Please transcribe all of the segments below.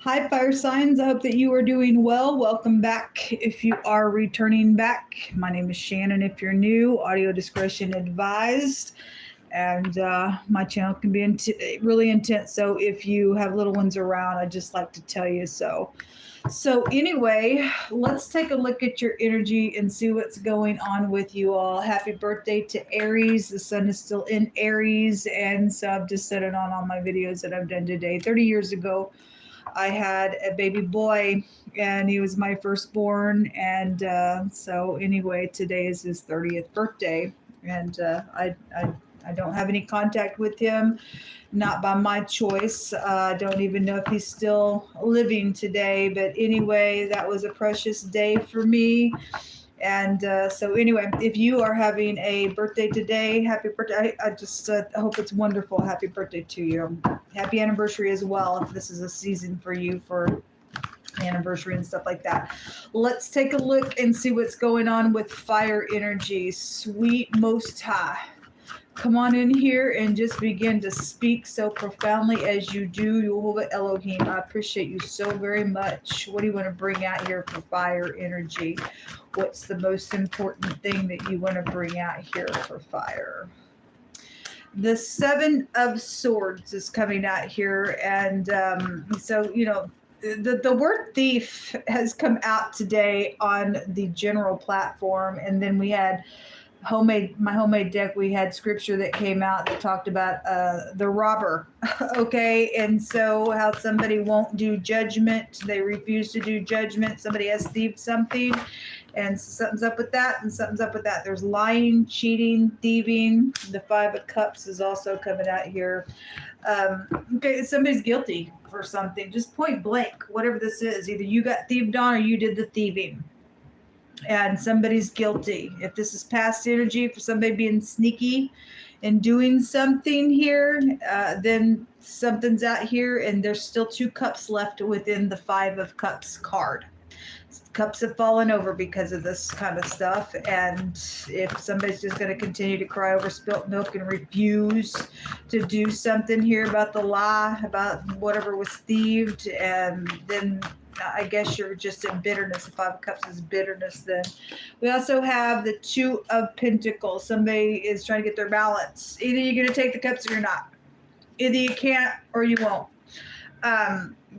Hi, fire signs. I hope that you are doing well. Welcome back if you are returning back. My name is Shannon. If you're new, audio discretion advised. And my channel can be really intense. So if you have little ones around, I just like to tell you so. So anyway, let's take a look at your energy and see what's going on with you all. Happy birthday to Aries. The sun is still in Aries. And so I've just said it on all my videos that I've done today. 30 years ago, I had a baby boy and he was my firstborn. And so anyway, today is his 30th birthday. And I don't have any contact with him, not by my choice. I don't even know if he's still living today. But anyway, that was a precious day for me. And so anyway, if you are having a birthday today, happy birthday. I just hope it's wonderful. Happy birthday to you. Happy anniversary as well, if this is a season for you for anniversary and stuff like that. Let's take a look and see what's going on with fire energy. Sweet Most High, come on in here and just begin to speak so profoundly as you do. Yehovah Elohim, I appreciate you so very much. What do you want to bring out here for fire energy? What's the most important thing that you want to bring out here for fire? The Seven of Swords is coming out here. And so, you know, the word thief has come out today on the general platform. And then we had my homemade deck, we had scripture that came out that talked about the robber. Okay, and so how somebody won't do judgment, they refuse to do judgment, somebody has thieved something, and something's up with that, and something's up with that. There's lying, cheating, thieving. The Five of Cups is also coming out here. Okay, somebody's guilty for something, just point blank, whatever this is. Either you got thieved on or you did the thieving. And somebody's guilty. If this is past energy for somebody being sneaky and doing something here, then something's out here, and there's still 2 cups left within the Five of Cups card. Cups have fallen over because of this kind of stuff. And if somebody's just going to continue to cry over spilt milk and refuse to do something here about the lie, about whatever was thieved, and then I guess you're just in bitterness. The Five of Cups is bitterness. Then we also have the Two of Pentacles. Somebody is trying to get their balance. Either you're going to take the cups or you're not. Either you can't or you won't.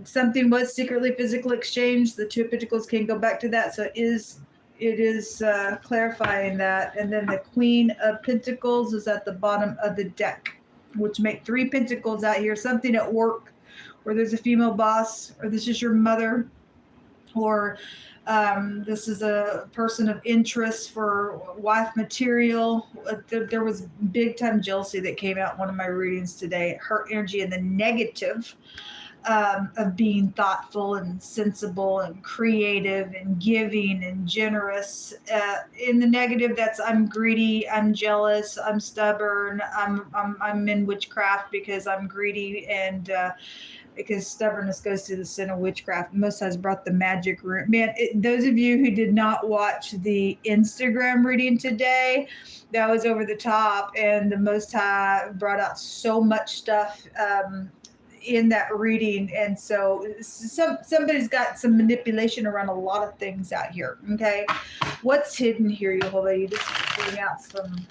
Something was secretly physical exchange. The Two of Pentacles can go back to that. So it is clarifying that. And then the Queen of Pentacles is at the bottom of the deck, which make 3 pentacles out here. Something at work, or there's a female boss, or this is your mother, or this is a person of interest for wife material. There was big time jealousy that came out in one of my readings today. Her energy in the negative of being thoughtful and sensible and creative and giving and generous. In the negative, that's I'm greedy, I'm jealous, I'm stubborn, I'm in witchcraft because I'm greedy, and because stubbornness goes to the sin of witchcraft. Most High's brought the magic room. Man, those of you who did not watch the Instagram reading today, that was over the top, and the Most High brought out so much stuff in that reading. And so somebody's got some manipulation around a lot of things out here. Okay, what's hidden here, Yehovah? You just bring out some.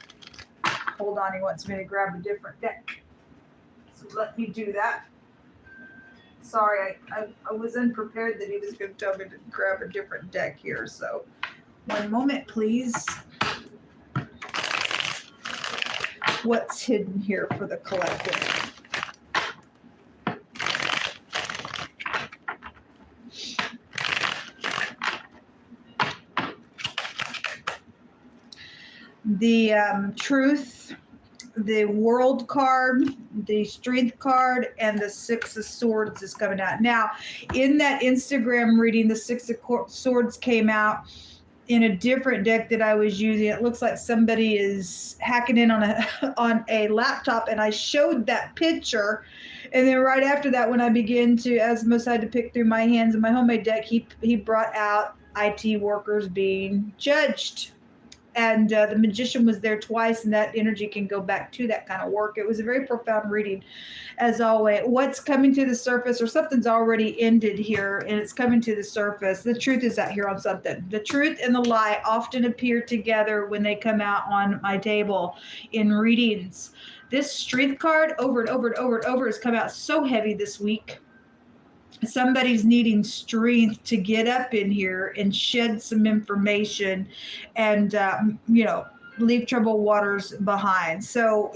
Hold on, he wants me to grab a different deck, so let me do that. Sorry, I was unprepared that he was going to tell me to grab a different deck here. So one moment, please. What's hidden here for the collective? The Truth, the World card, the Strength card, and the Six of Swords is coming out. Now, in that Instagram reading, the Six of Swords came out in a different deck that I was using. It looks like somebody is hacking in on a laptop, and I showed that picture. And then right after that, when I began to, as most I had to pick through my hands in my homemade deck, he brought out IT workers being judged. And the magician was there twice, and that energy can go back to that kind of work. It was a very profound reading, as always. What's coming to the surface, or something's already ended here, and it's coming to the surface. The truth is out here on something. The truth and the lie often appear together when they come out on my table in readings. This strength card over and over and over and over has come out so heavy this week. Somebody's needing strength to get up in here and shed some information and, leave troubled waters behind. So,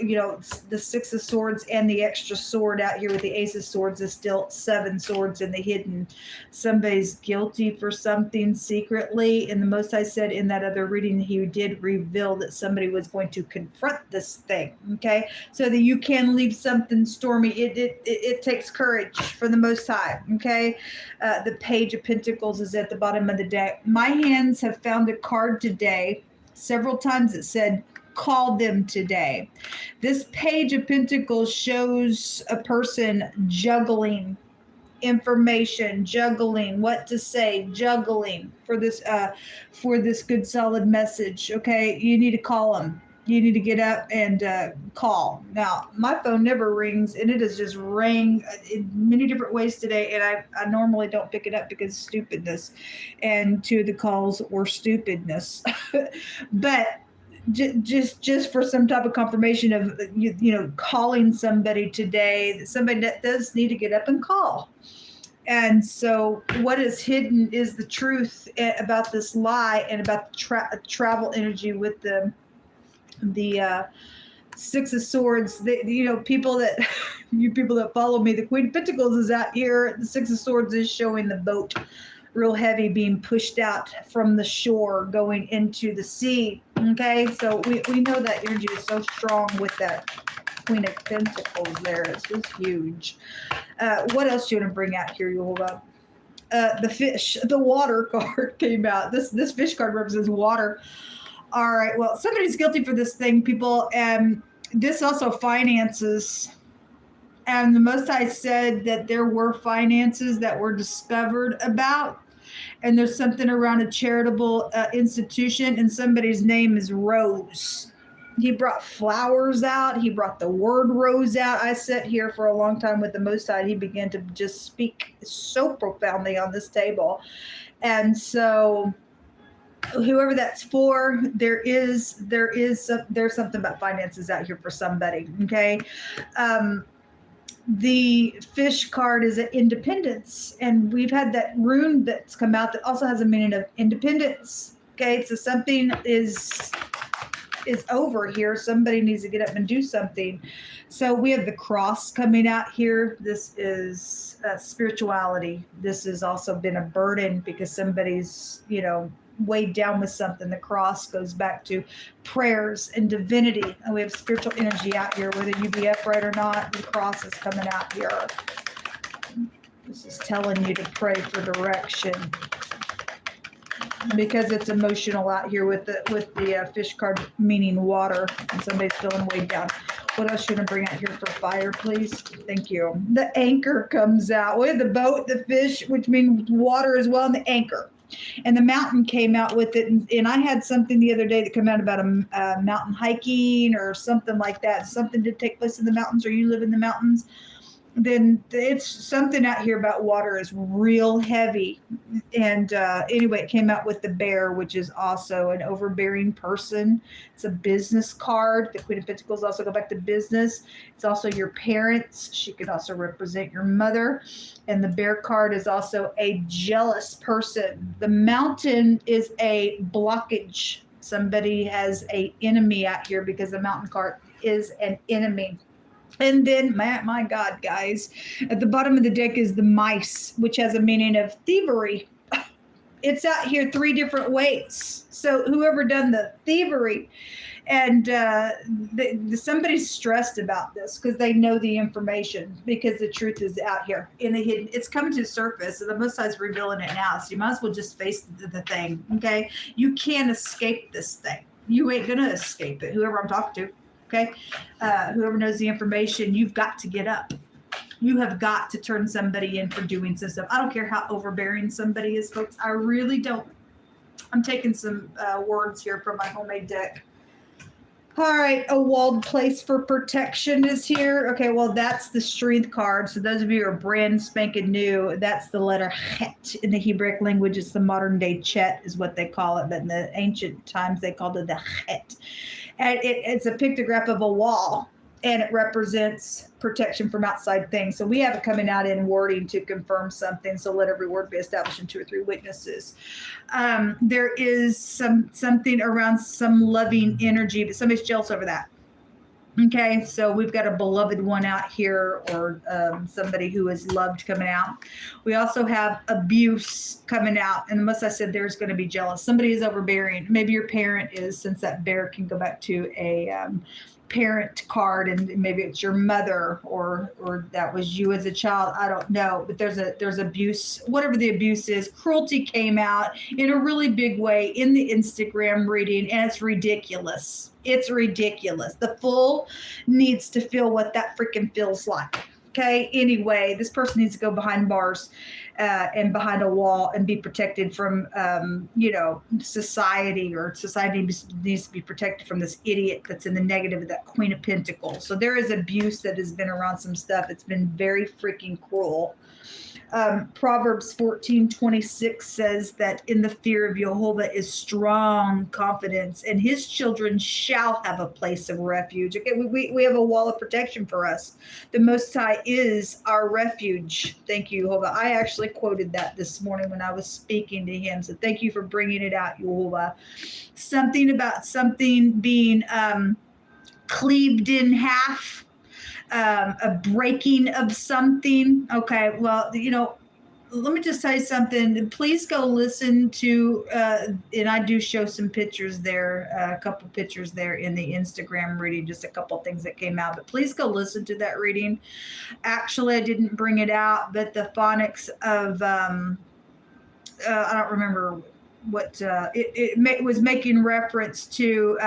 the Six of Swords and the extra sword out here with the Ace of Swords is still 7 swords in the hidden. Somebody's guilty for something secretly. And the most I said in that other reading, he did reveal that somebody was going to confront this thing. Okay. So that you can leave something stormy. It takes courage for the Most High. Okay. The Page of Pentacles is at the bottom of the deck. My hands have found a card today. Several times it said, call them today. This Page of Pentacles shows a person juggling information, juggling what to say, juggling for this good solid message. Okay, you need to call them. You need to get up and call. Now, my phone never rings, and it has just rang in many different ways today, and I normally don't pick it up because of stupidness, and 2 of the calls were stupidness. But just for some type of confirmation of, calling somebody today, somebody that does need to get up and call. And so what is hidden is the truth about this lie and about the travel energy with the Six of Swords. People that follow me, the Queen of Pentacles is out here. The Six of Swords is showing the boat real heavy being pushed out from the shore going into the sea. Okay, so we know that energy is so strong with that Queen of Pentacles there. It's just huge. What else do you want to bring out here? You hold up. The fish, the water card came out. This fish card represents water. All right, well, somebody's guilty for this thing, people, and this also finances. And the Most High said that there were finances that were discovered about, and there's something around a charitable institution, and somebody's name is Rose. He brought flowers out. He brought the word rose out. I sat here for a long time with the Most High. He began to just speak so profoundly on this table. And so whoever that's for, there's something about finances out here for somebody. Okay. The fish card is at independence, and we've had that rune that's come out that also has a meaning of independence. Okay. So something is over here. Somebody needs to get up and do something. So we have the cross coming out here. This is spirituality. This has also been a burden because somebody's, weighed down with something. The cross goes back to prayers and divinity. And we have spiritual energy out here, whether you be upright or not. The cross is coming out here. This is telling you to pray for direction, because it's emotional out here with the fish card meaning water, and somebody's feeling weighed down. What else should I bring out here for fire, please? Thank you. The anchor comes out. We have the boat, the fish, which means water as well, and the anchor. And the mountain came out with it. And I had something the other day that came out about a mountain hiking or something like that. Something did take place in the mountains, or you live in the mountains. Then it's something out here about water is real heavy. And anyway, it came out with the bear, which is also an overbearing person. It's a business card. The Queen of Pentacles also go back to business. It's also your parents. She could also represent your mother. And the bear card is also a jealous person. The mountain is a blockage. Somebody has an enemy out here because the mountain card is an enemy. And then, my God, guys, at the bottom of the deck is the mice, which has a meaning of thievery. It's out here 3 different ways. So whoever done the thievery, and somebody's stressed about this because they know the information, because the truth is out here in the hidden. It's coming to the surface, and the Most High is revealing it now. So you might as well just face the thing, okay? You can't escape this thing. You ain't going to escape it, whoever I'm talking to. Okay, whoever knows the information, you've got to get up. You have got to turn somebody in for doing some stuff. I don't care how overbearing somebody is, folks. I really don't. I'm taking some words here from my homemade deck. All right, a walled place for protection is here. Okay, well, that's the strength card. So those of you who are brand spanking new, that's the letter Het. In the Hebrew language, it's the modern day Chet is what they call it, but in the ancient times, they called it the Het. And it's a pictograph of a wall, and it represents protection from outside things. So we have it coming out in wording to confirm something. So let every word be established in 2 or 3 witnesses. There is something around some loving energy, but somebody's jealous over that. Okay, so we've got a beloved one out here, or somebody who is loved coming out. We also have abuse coming out, and unless I said there's going to be jealous, somebody is overbearing. Maybe your parent is, since that bear can go back to a parent card, and maybe it's your mother, or that was you as a child. I don't know, but there's abuse. Whatever the abuse is, cruelty came out in a really big way in the Instagram reading, and it's ridiculous. It's ridiculous. The fool needs to feel what that freaking feels like. Okay. Anyway, this person needs to go behind bars and behind a wall and be protected from, society, or society needs to be protected from this idiot that's in the negative of that Queen of Pentacles. So there is abuse that has been around some stuff. It's been very freaking cruel. Proverbs 14:26 says that in the fear of Jehovah is strong confidence, and his children shall have a place of refuge. Okay, we have a wall of protection for us. The Most High is our refuge. Thank you, Jehovah. I actually quoted that this morning when I was speaking to him. So thank you for bringing it out, Jehovah. Something about something being cleaved in half. A breaking of something. Okay, well, let me just tell you something. Please go listen to, and I do show some pictures there, a couple pictures there in the Instagram reading, just a couple things that came out. But please go listen to that reading. Actually, I didn't bring it out, but the phonics of, I don't remember what it was making reference to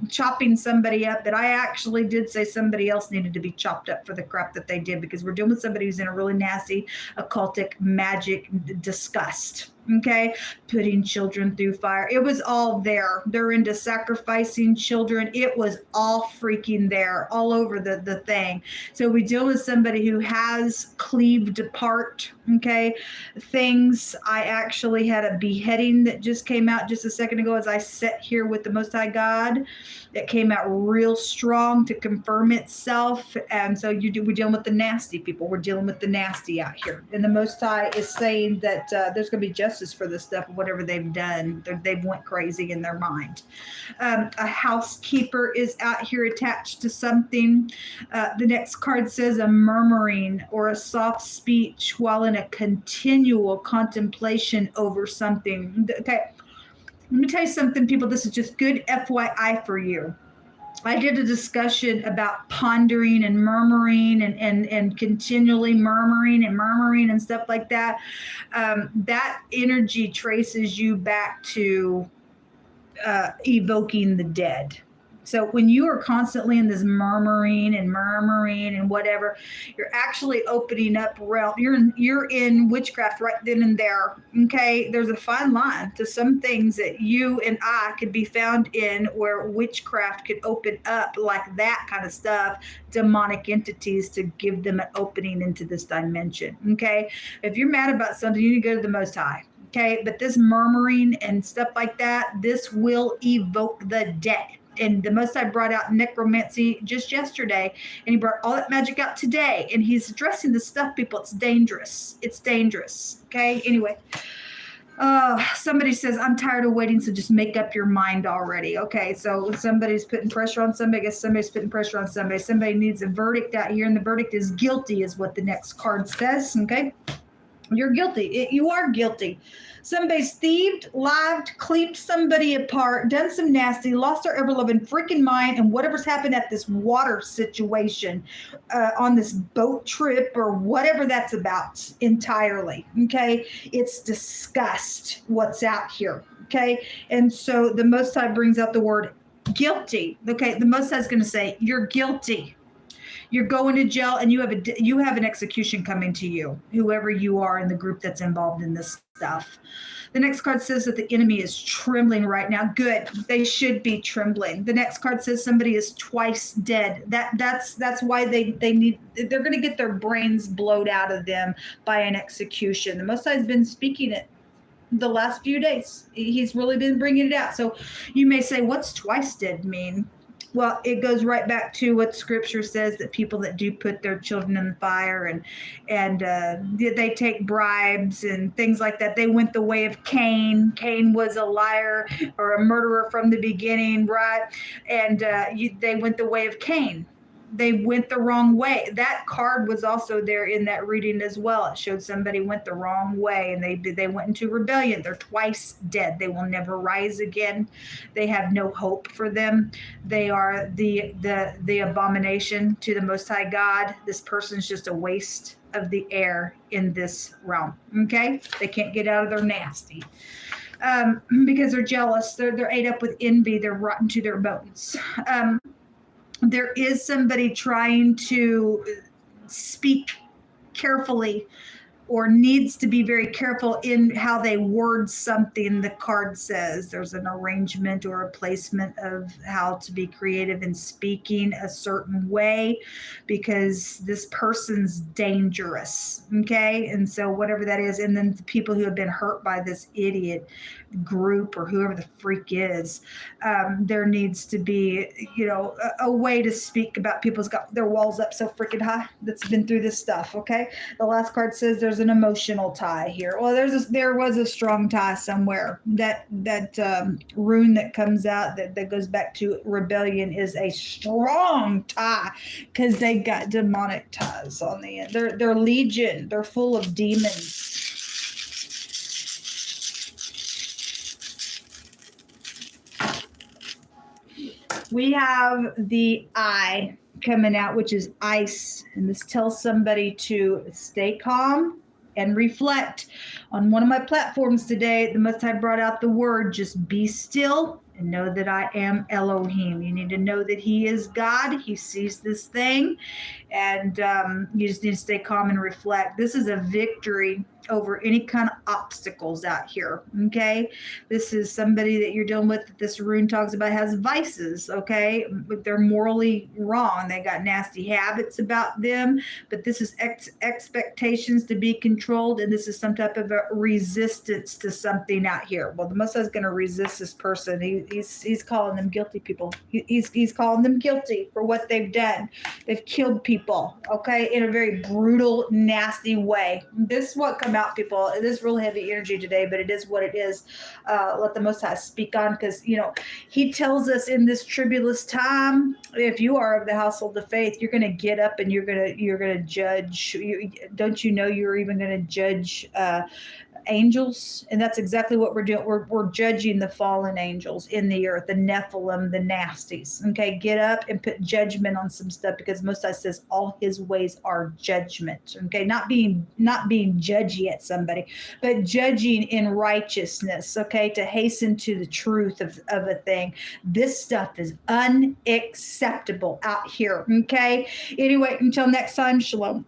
chopping somebody up, but I actually did say somebody else needed to be chopped up for the crap that they did, because we're dealing with somebody who's in a really nasty occultic magic disgust. Okay, putting children through fire. It was all there. They're into sacrificing children. It was all freaking there, all over the thing. So we deal with somebody who has cleaved apart. Okay, things. I actually had a beheading that just came out just a second ago as I sat here with the Most High God. That came out real strong to confirm itself. And so we're dealing with the nasty people. We're dealing with the nasty out here. And the Most High is saying that there's going to be justice for this stuff, whatever they've done. They've went crazy in their mind. A housekeeper is out here attached to something. The next card says a murmuring or a soft speech while in a continual contemplation over something. Okay. Let me tell you something, people. This is just good FYI for you. I did a discussion about pondering and murmuring and continually murmuring and stuff like that. That energy traces you back to evoking the dead. So when you are constantly in this murmuring and whatever, you're actually opening up realm. You're in witchcraft right then and there. Okay, there's a fine line to some things that you and I could be found in, where witchcraft could open up, like that kind of stuff, demonic entities, to give them an opening into this dimension. Okay, if you're mad about something, you need to go to the Most High. Okay, but this murmuring and stuff like that, this will evoke the dead. And the Most High brought out necromancy just yesterday, and he brought all that magic out today. And he's addressing this stuff, people. It's dangerous. It's dangerous. Okay. Anyway, somebody says, I'm tired of waiting, so just make up your mind already. Okay. So somebody's putting pressure on somebody. I guess somebody's putting pressure on somebody. Somebody needs a verdict out here, and the verdict is guilty, is what the next card says. Okay. You're guilty. You are guilty. Somebody's thieved, lied, cleaved somebody apart, done some nasty, lost their ever-loving freaking mind, and whatever's happened at this water situation, on this boat trip or whatever that's about entirely, okay? It's disgust what's out here, okay? And so the Most High brings out the word guilty, okay? The Most High is going to say, you're guilty. You're going to jail, and you have an execution coming to you, whoever you are in the group that's involved in this stuff. The next card says that the enemy is trembling right now. Good. They should be trembling. The next card says somebody is twice dead. That's why they're going to get their brains blowed out of them by an execution. The Most High has been speaking it the last few days. He's really been bringing it out. So you may say, what's twice dead mean? Well, it goes right back to what Scripture says, that people that do put their children in the fire and they take bribes and things like that. They went the way of Cain. Cain was a liar or a murderer from the beginning, right? And they went the way of Cain. They went the wrong way. That card was also there in that reading as well. It showed somebody went the wrong way, and they went into rebellion. They're twice dead. They will never rise again. They have no hope for them. They are the abomination to the Most High God. This person's just a waste of the air in this realm. Okay, they can't get out of their nasty. Because they're jealous. They're ate up with envy. They're rotten to their bones. There is somebody trying to speak carefully, or needs to be very careful in how they word something. The card says there's an arrangement or a placement of how to be creative in speaking a certain way, because this person's dangerous. Okay. And so whatever that is, and then the people who have been hurt by this idiot group or whoever the freak is, there needs to be, a way to speak about people's got their walls up so freaking high that's been through this stuff. Okay. The last card says there's an emotional tie here. Well, there was a strong tie somewhere. That rune that comes out that goes back to rebellion is a strong tie, because they got demonic ties on the end. They're legion. They're full of demons. We have the eye coming out, which is ice. And this tells somebody to stay calm and reflect. On one of my platforms today, the Most High brought out the word, just be still and know that I am Elohim. You need to know that He is God. He sees this thing. And you just need to stay calm and reflect. This is a victory over any kind of obstacles out here. Okay. This is somebody that you're dealing with that this rune talks about has vices. Okay. But they're morally wrong. They got nasty habits about them, but this is expectations to be controlled. And this is some type of a resistance to something out here. Well, the Most High is going to resist this person. He's calling them guilty people. He's calling them guilty for what they've done. They've killed people. Okay. In a very brutal, nasty way. This is what come out, people. It is real heavy energy today, but it is what it is. Let the Most High speak on, because He tells us in this tribulous time, if you are of the household of faith, you're going to get up and you're going to judge. Don't you know you're even going to judge angels? And that's exactly what we're doing. We're judging the fallen angels in the earth, the Nephilim, the nasties. Okay, get up and put judgment on some stuff, because Most High says all His ways are judgment. Okay, not being judgy at somebody, but judging in righteousness. Okay, to hasten to the truth of a thing. This stuff is unacceptable out here. Okay, anyway, until next time, shalom.